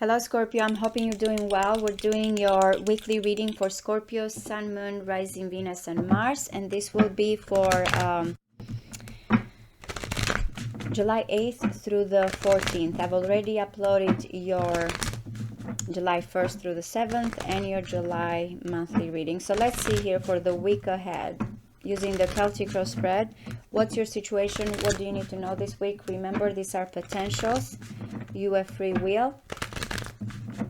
Hello Scorpio, I'm hoping you're doing well. We're doing your weekly reading for Scorpio, Sun, Moon, Rising, Venus, and Mars. And this will be for July 8th through the 14th. I've already uploaded your July 1st through the 7th and your July monthly reading. So let's see here for the week ahead. Using the Celtic Cross spread, what's your situation? What do you need to know this week? Remember, these are potentials. You have free will.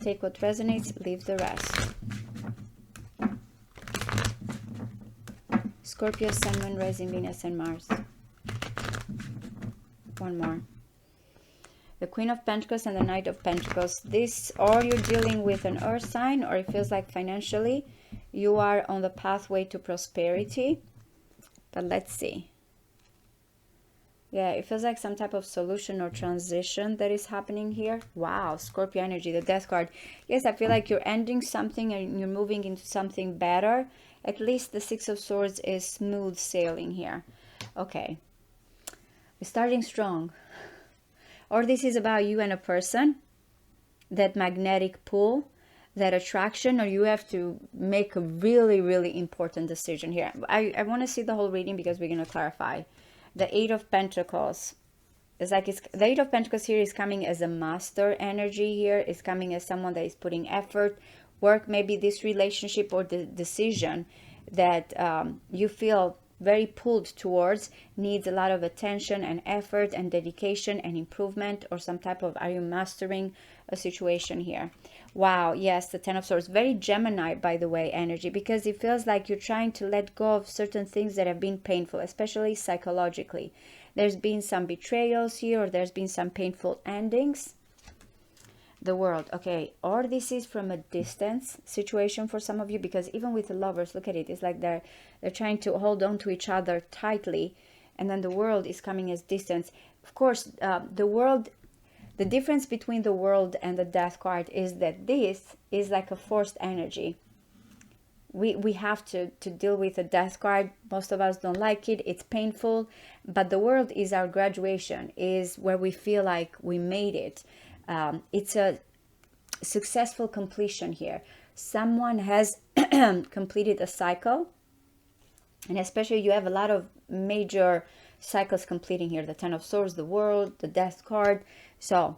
Take what resonates, leave the rest. Scorpio, Sun, Moon, Rising, Venus, and Mars. One more. The Queen of Pentacles and the Knight of Pentacles. This, or you're dealing with an earth sign, or it feels like financially you are on the pathway to prosperity. But let's see. Yeah, it feels like some type of solution or transition that is happening here. Wow, Scorpio energy, the Death card. Yes, I feel like you're ending something and you're moving into something better. At least the Six of Swords is smooth sailing here. Okay. We're starting strong. Or this is about you and a person. That magnetic pull, that attraction, or you have to make a really, really important decision here. I want to see the whole reading because we're going to clarify. The Eight of Pentacles. It's like the Eight of Pentacles here is coming as a master energy here. It's coming as someone that is putting effort, work, maybe this relationship or the decision that you feel very pulled towards needs a lot of attention and effort and dedication and improvement, or some type of, are you mastering a situation here? Wow, yes, the Ten of Swords. Very Gemini, by the way, energy, because it feels like you're trying to let go of certain things that have been painful, especially psychologically. There's been some betrayals here, or there's been some painful endings. The World. Okay, or this is from a distance situation for some of you, because even with the lovers, look at it, it's like they're trying to hold on to each other tightly, and then the World is coming as distance. Of course, the World, the difference between the World and the Death card is that this is like a forced energy. We have to deal with the Death card. Most of us don't like it. It's painful. But the World is our graduation, is where we feel like we made it. It's a successful completion here. Someone has completed a cycle. And especially you have a lot of major cycles completing here. The Ten of Swords, the World, the Death card. So,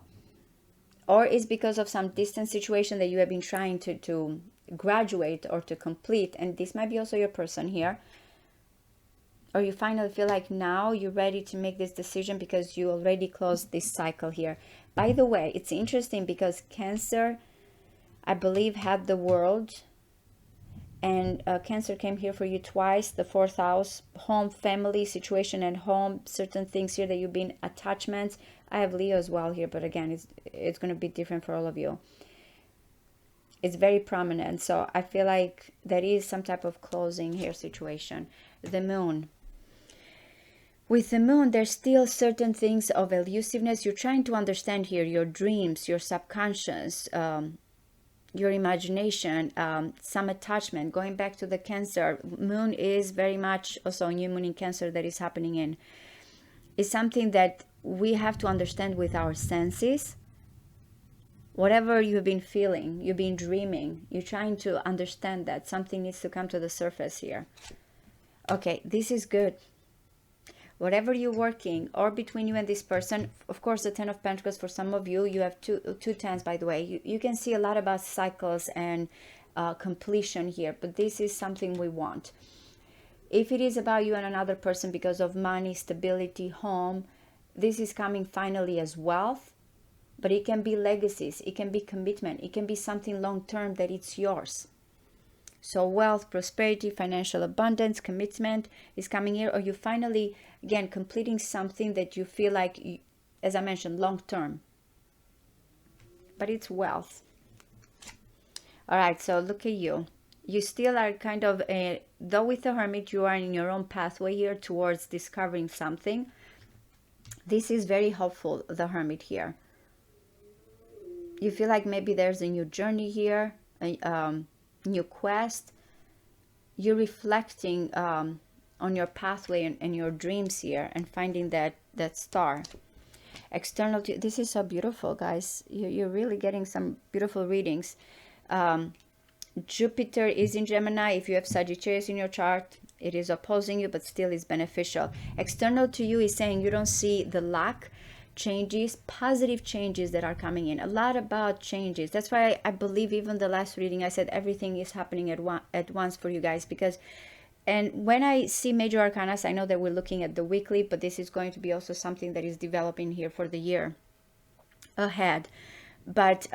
or it's because of some distant situation that you have been trying to graduate or to complete. And this might be also your person here. Or you finally feel like now you're ready to make this decision because you already closed this cycle here. By the way, it's interesting because Cancer, I believe, had the World. And Cancer came here for you twice. The fourth house, home, family, situation at home, certain things here that you've been attachments. I have Leo as well here, but again, it's going to be different for all of you. It's very prominent. So I feel like there is some type of closing here situation. The Moon. With the Moon, there's still certain things of elusiveness. You're trying to understand here your dreams, your subconscious, your imagination, some attachment. Going back to the Cancer, Moon is very much also a new Moon in Cancer that is happening in. It's something that we have to understand with our senses. Whatever you've been feeling, you've been dreaming, you're trying to understand that. Something needs to come to the surface here. Okay, this is good. Whatever you're working, or between you and this person, of course, the Ten of Pentacles, for some of you, you have two tens, by the way. You can see a lot about cycles and completion here, but this is something we want. If it is about you and another person because of money, stability, home, this is coming finally as wealth, but it can be legacies, it can be commitment, it can be something long-term that it's yours. So wealth, prosperity, financial abundance, commitment is coming here, or you finally, again, completing something that you feel like, as I mentioned, long-term. But it's wealth. All right, so look at you. You still are kind of, though with the Hermit, you are in your own pathway here towards discovering something. This is very helpful, the Hermit here. You feel like maybe there's a new journey here, new quest. You're reflecting on your pathway and your dreams here, and finding that star. External to, this is so beautiful, guys. You're really getting some beautiful readings. Jupiter is in Gemini. If you have Sagittarius in your chart, it is opposing you, but still is beneficial. External to you is saying you don't see the lack, changes, positive changes that are coming in. A lot about changes. That's why I believe even the last reading I said everything is happening at once for you guys, because and when I see major arcana, I know that we're looking at the weekly, but this is going to be also something that is developing here for the year ahead. But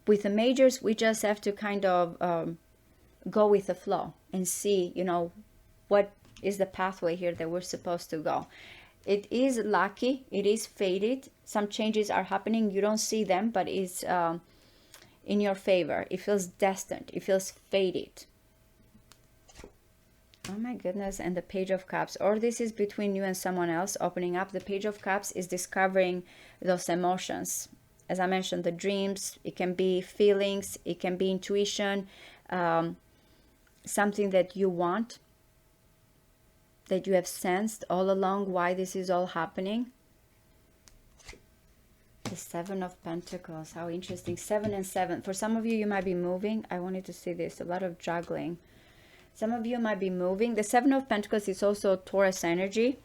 with the majors, we just have to kind of go with the flow and see, you know, what is the pathway here that we're supposed to go. It is lucky, it is fated. Some changes are happening, you don't see them, but it's in your favor. It feels destined, it feels fated. Oh my goodness. And the Page of Cups, or this is between you and someone else opening up. The Page of Cups is discovering those emotions. As I mentioned, the dreams, it can be feelings, it can be intuition, something that you want, that you have sensed all along why this is all happening. The Seven of Pentacles, how interesting. 7 and 7. For some of you, you might be moving. I wanted to see this, a lot of juggling. Some of you might be moving. The Seven of Pentacles is also Taurus energy.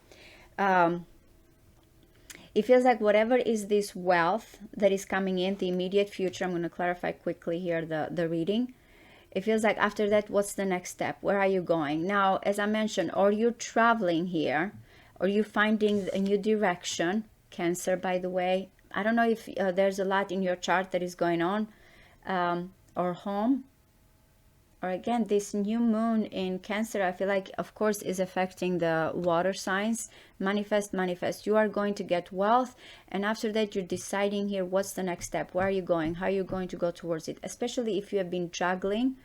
It feels like whatever is this wealth that is coming in the immediate future, I'm going to clarify quickly here the reading. It feels like after that, what's the next step? Where are you going? Now, as I mentioned, or you're traveling here, or you're finding a new direction. Cancer, by the way. I don't know if there's a lot in your chart that is going on, or home. Or again, this new moon in Cancer, I feel like, of course, is affecting the water signs. Manifest, manifest. You are going to get wealth. And after that, you're deciding here, what's the next step? Where are you going? How are you going to go towards it? Especially if you have been juggling.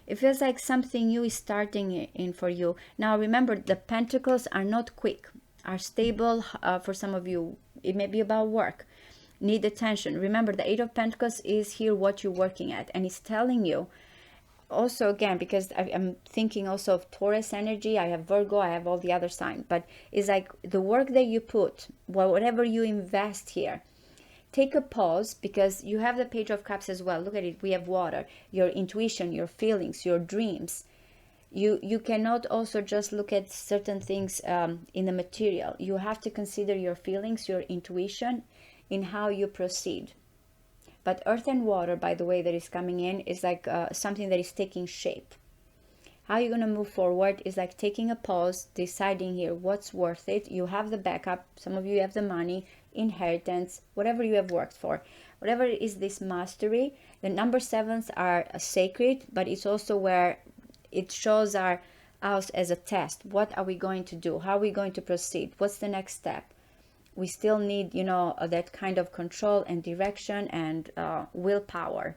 It feels like something new is starting in for you. Now, remember, the pentacles are not quick, are stable. For some of you, it may be about work. Need attention. Remember, the Eight of Pentacles is here what you're working at. And it's telling you, also again, because I'm thinking also of Taurus energy, I have Virgo, I have all the other signs, but it's like the work that you put, whatever you invest here, take a pause, because you have the Page of Cups as well. Look at it, we have water, your intuition, your feelings, your dreams. You cannot also just look at certain things in the material. You have to consider your feelings, your intuition in how you proceed. But earth and water, by the way, that is coming in is like something that is taking shape. How you're going to move forward is like taking a pause, deciding here what's worth it. You have the backup. Some of you have the money, inheritance, whatever you have worked for. Whatever is this mastery. The number 7s are sacred, but it's also where it shows us as a test. What are we going to do? How are we going to proceed? What's the next step? We still need, you know, that kind of control and direction and willpower.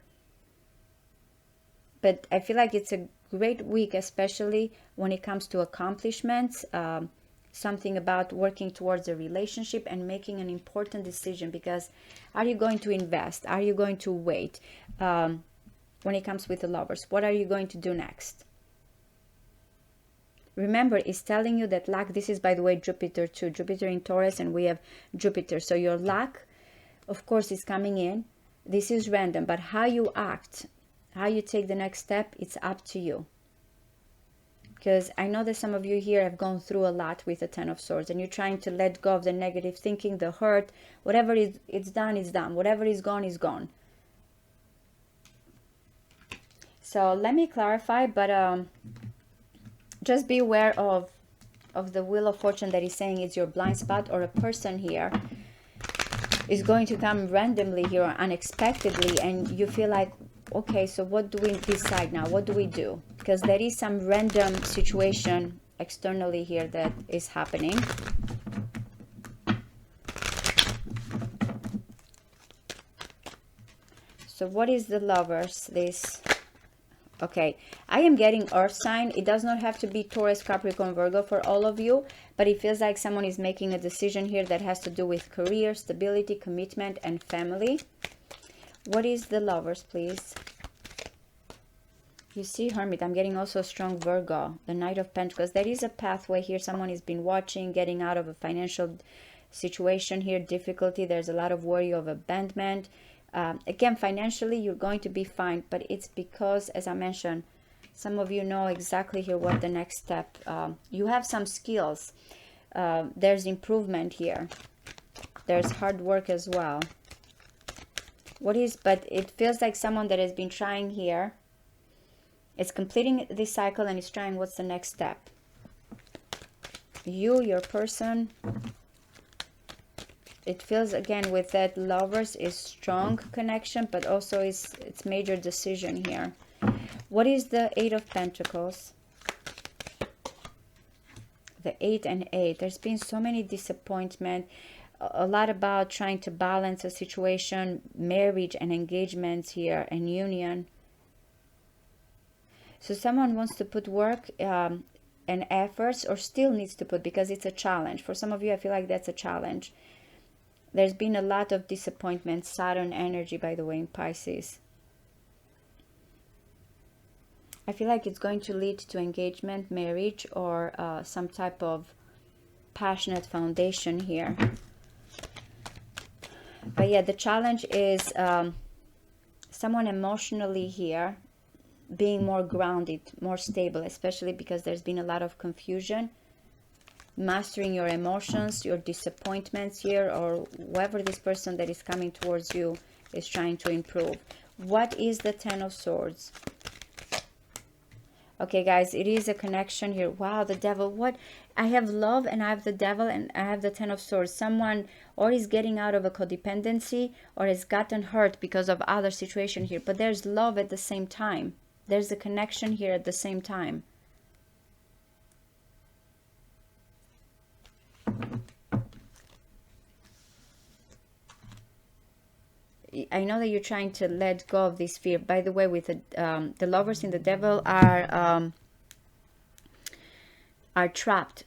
But I feel like it's a great week, especially when it comes to accomplishments, something about working towards a relationship and making an important decision. Because are you going to invest? Are you going to wait? When it comes with the Lovers, what are you going to do next? Remember, it's telling you that luck, this is, by the way, Jupiter too. Jupiter in Taurus, and we have Jupiter. So your luck, of course, is coming in. This is random, but how you act, how you take the next step, it's up to you. Because I know that some of you here have gone through a lot with the Ten of Swords, and you're trying to let go of the negative thinking, the hurt. Whatever is it's done, is done. Whatever is gone, is gone. So let me clarify, but just be aware of the Wheel of Fortune that is saying it's your blind spot, or a person here is going to come randomly here or unexpectedly, and you feel like, okay, so what do we decide now? What do we do? Because there is some random situation externally here that is happening. So what is the Lovers? This... Okay, I am getting earth sign. It does not have to be Taurus, Capricorn, Virgo for all of you, but it feels like someone is making a decision here that has to do with career, stability, commitment, and family. What is the Lovers, please? You see, Hermit. I'm getting also strong Virgo, the Knight of Pentacles. There is a pathway here. Someone has been watching, getting out of a financial situation here, difficulty. There's a lot of worry of abandonment. Again, financially, you're going to be fine, but it's because, as I mentioned, some of you know exactly here what the next step. You have some skills. There's improvement here. There's hard work as well. But it feels like someone that has been trying here is completing this cycle and is trying what's the next step. Your person, it feels again with that Lovers is strong connection, but also it's major decision here. What is the Eight of Pentacles? The 8 and 8. There's been so many disappointment, a lot about trying to balance a situation, marriage and engagements here, and union. So someone wants to put work and efforts, or still needs to put, because it's a challenge. For some of you, I feel like that's a challenge. There's been a lot of disappointment. Saturn energy, by the way, in Pisces. I feel like it's going to lead to engagement, marriage, or some type of passionate foundation here. But yeah, the challenge is someone emotionally here being more grounded, more stable, especially because there's been a lot of confusion. Mastering your emotions, your disappointments here, or whoever this person that is coming towards you is trying to improve. What is the Ten of Swords? Okay, guys, it is a connection here. Wow, the Devil. What? I have love and I have the Devil and I have the Ten of Swords. Someone or is getting out of a codependency or has gotten hurt because of other situation here. But there's love at the same time. There's a connection here at the same time. I know that you're trying to let go of this fear. By the way, with the Lovers and the Devil are trapped.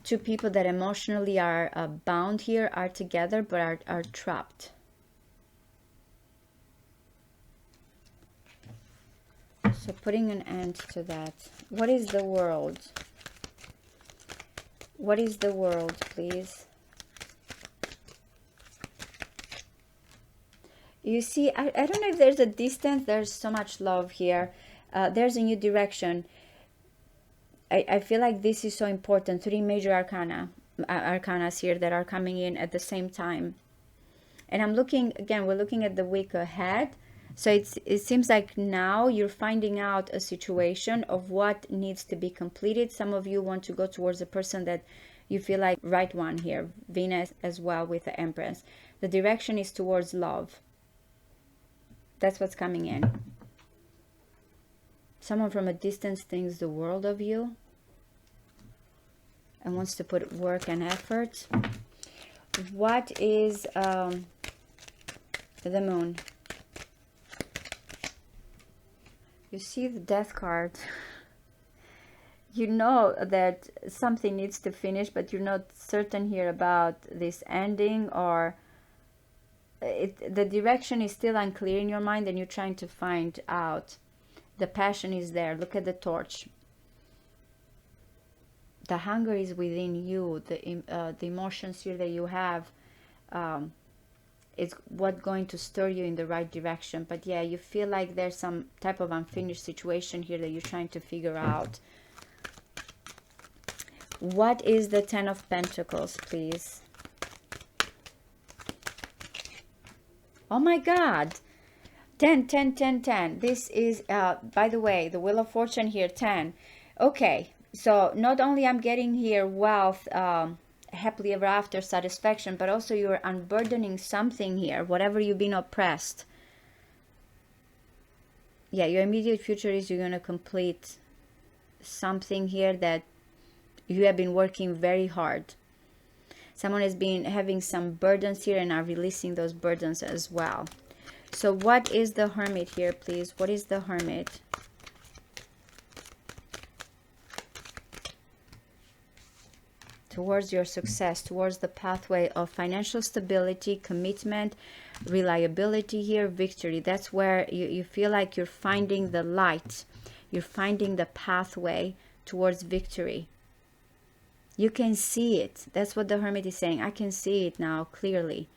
Two people that emotionally are bound here are together, but are trapped. So putting an end to that. What is the World? What is the World, please? You see, I don't know if there's a distance. There's so much love here. There's a new direction. I feel like this is so important. 3 major arcanas here that are coming in at the same time. And I'm looking, again, we're looking at the week ahead. So it seems like now you're finding out a situation of what needs to be completed. Some of you want to go towards a person that you feel like right one here. Venus as well with the Empress. The direction is towards love. That's what's coming in. Someone from a distance thinks the world of you and wants to put work and effort. What is the Moon? You see the Death card. You know that something needs to finish, but you're not certain here about this ending, or the direction is still unclear in your mind and you're trying to find out. The passion is there. Look at the torch. The hunger is within you. The emotions here that you have is what's going to stir you in the right direction. But yeah, you feel like there's some type of unfinished situation here that you're trying to figure out. What is the Ten of Pentacles, please? Oh my God. 10, 10, 10, 10. This is, by the way, the Wheel of Fortune here, 10. Okay, so not only I'm getting here wealth, happily ever after, satisfaction, but also you're unburdening something here, whatever you've been oppressed. Yeah, your immediate future is you're going to complete something here that you have been working very hard. Someone has been having some burdens here and are releasing those burdens as well. So what is the Hermit here, please? What is the Hermit? Towards your success, towards the pathway of financial stability, commitment, reliability here, victory. That's where you feel like you're finding the light. You're finding the pathway towards victory. You can see it. That's what the Hermit is saying. I can see it now clearly.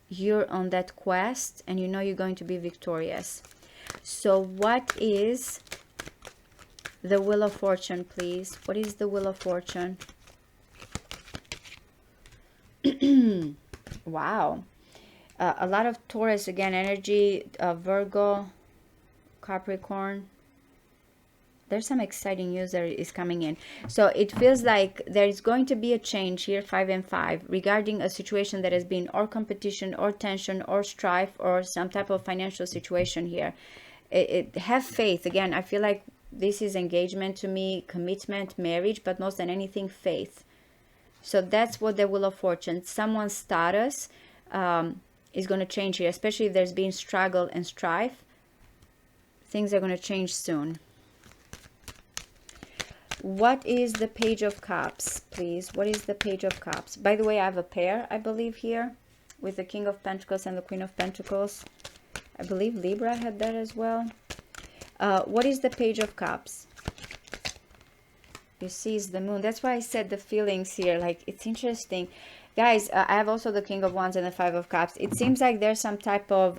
You're on that quest and you know you're going to be victorious. So what is the Wheel of Fortune, please? What is the Wheel of Fortune? Wow. A lot of Taurus again energy, Virgo, Capricorn. There's some exciting news that is coming in. So it feels like there is going to be a change here, 5 and 5, regarding a situation that has been or competition or tension or strife or some type of financial situation here. Have faith. Again, I feel like this is engagement to me, commitment, marriage, but most than anything, faith. So that's what the Wheel of Fortune. Someone's status is going to change here, especially if there's been struggle and strife. Things are going to change soon. What is the Page of Cups, please? What is the Page of Cups? By the way, I have a pair, I believe, here with the King of Pentacles and the Queen of Pentacles. I believe Libra had that as well. What is the Page of Cups? You see, it's the Moon. That's why I said the feelings here. Like, it's interesting. Guys, I have also the King of Wands and the Five of Cups. It seems like there's some type of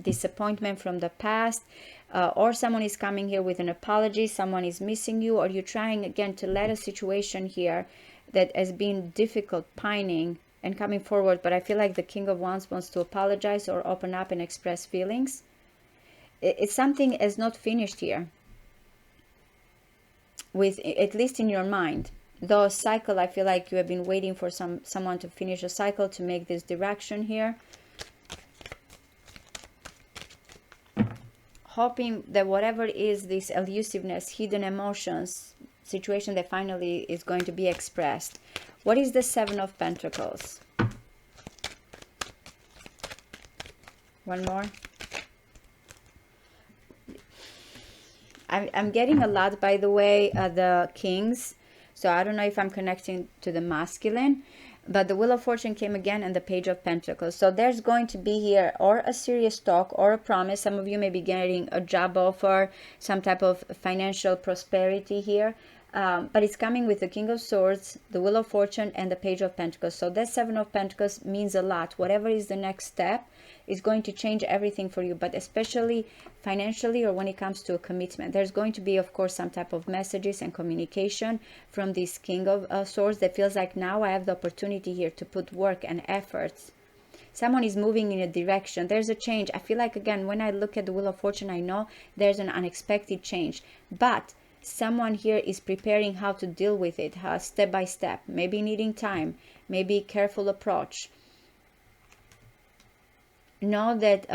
disappointment from the past. Or someone is coming here with an apology, someone is missing you, or you're trying again to let a situation here that has been difficult, pining and coming forward. But I feel like the King of Wands wants to apologize or open up and express feelings. It's something is not finished here, with at least in your mind. Though a cycle, I feel like you have been waiting for someone to finish a cycle to make this direction here. Hoping that whatever is this elusiveness, hidden emotions, situation that finally is going to be expressed. What is the Seven of Pentacles? One more. I'm getting a lot, by the way, the Kings. So I don't know if I'm connecting to the masculine. But the Wheel of Fortune came again and the Page of Pentacles. So there's going to be here or a serious talk or a promise. Some of you may be getting a job offer, some type of financial prosperity here. But it's coming with the King of Swords, the Wheel of Fortune, and the Page of Pentacles. So that Seven of Pentacles means a lot. Whatever is the next step is going to change everything for you, but especially financially or when it comes to a commitment. There's going to be, of course, some type of messages and communication from this King of Swords that feels like now I have the opportunity here to put work and efforts. Someone is moving in a direction. There's a change. I feel like, again, when I look at the Wheel of Fortune, I know there's an unexpected change. But someone here is preparing how to deal with it, step by step, maybe needing time, maybe careful approach. Know that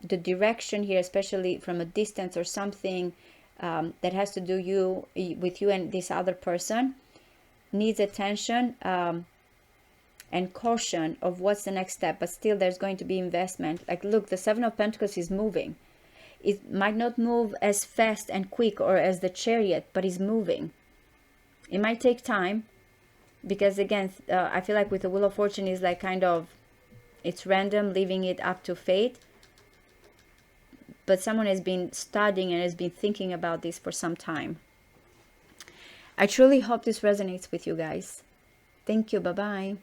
the direction here, especially from a distance or something that has to do with you and this other person, needs attention and caution of what's the next step. But still, there's going to be investment. Like, look, the Seven of Pentacles is moving. It might not move as fast and quick or as the Chariot, but is moving. It might take time because, again, I feel like with the Wheel of Fortune is like kind of, it's random, leaving it up to fate. But someone has been studying and has been thinking about this for some time. I truly hope this resonates with you guys. Thank you. Bye-bye.